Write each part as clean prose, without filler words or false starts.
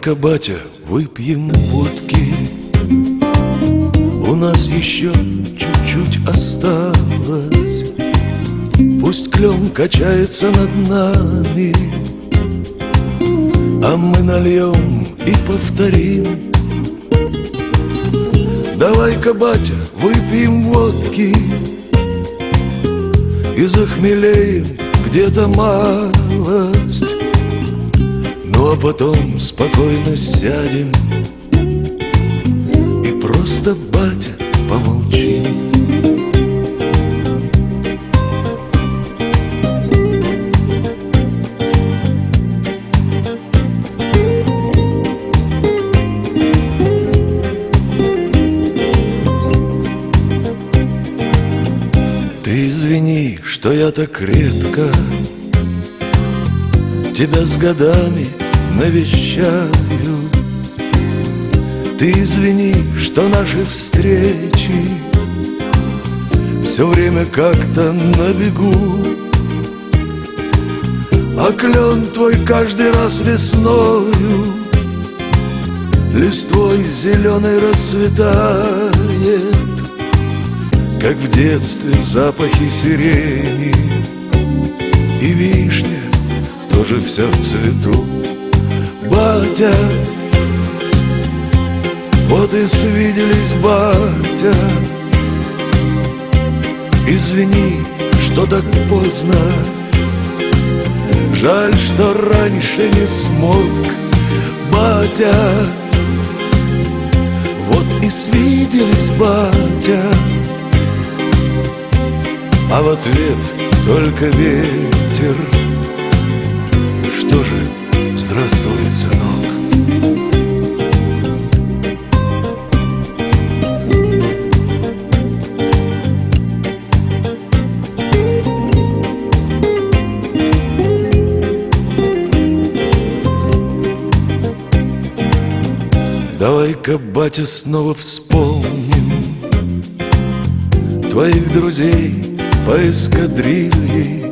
Давай-ка, батя, выпьем водки, у нас еще чуть-чуть осталось. Пусть клен качается над нами, а мы нальем и повторим. Давай-ка, батя, выпьем водки и захмелеем где-то малость. Ну а потом спокойно сядем и просто, батя, помолчим. Ты извини, что я так редко тебя с годами навещаю. Ты извини, что наши встречи все время как-то на бегу, а клен твой каждый раз весною листвой зеленой расцветает, как в детстве запахи сирени, и вишня тоже вся в цвету. Батя, вот и свиделись, батя. Извини, что так поздно, жаль, что раньше не смог. Батя, вот и свиделись, батя. А в ответ только ветер. Что же, здравствуй, сынок. Давай-ка, батя, снова вспомним твоих друзей по эскадрилье,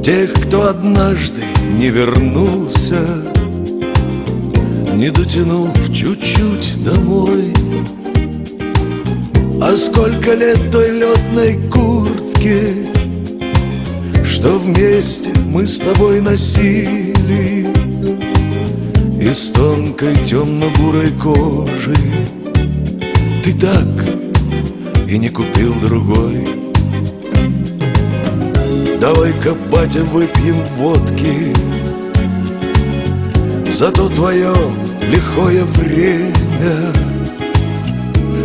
тех, кто однажды не вернулся, не дотянув чуть-чуть домой. А сколько лет той летной куртке, что вместе мы с тобой носили, из тонкой темно-бурой кожи. Ты так и не купил другой. Давай-ка, батя, выпьем водки за то твое лихое время,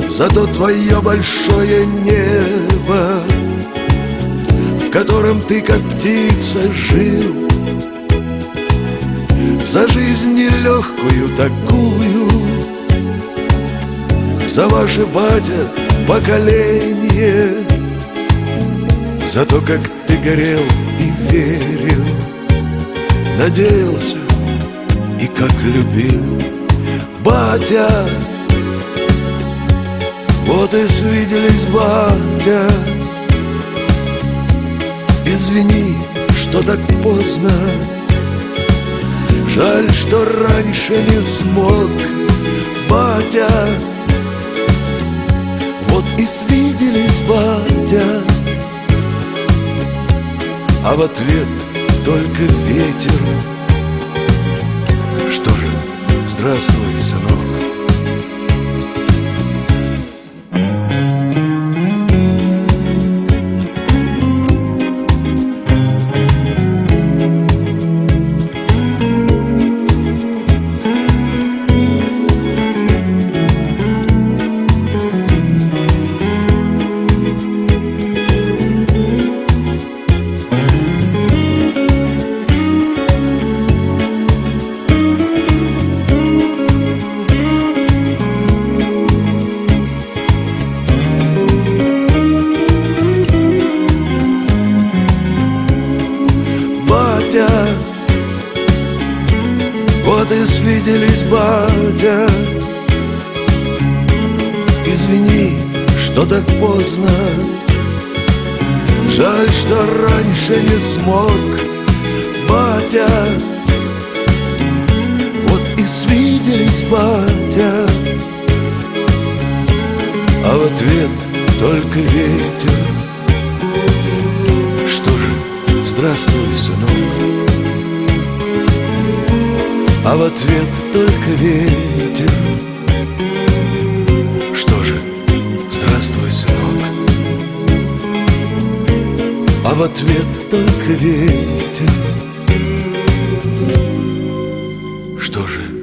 за то твое большое небо, в котором ты, как птица, жил, за жизнь нелегкую такую, за ваше, батя, поколение, за то, как ты горел и верил, надеялся и как любил. Батя, вот и свиделись, батя. Извини, что так поздно, жаль, что раньше не смог. Батя, вот и свиделись, батя. А в ответ только ветер. Что же, здравствуй, сынок. Вот и свиделись, батя. Извини, что так поздно, жаль, что раньше не смог. Батя, вот и и свиделись, батя. А в ответ только ветер. Что же, здравствуй, сынок. А в ответ только ветер. Что же, здравствуй, сынок. А в ответ только ветер. Что же?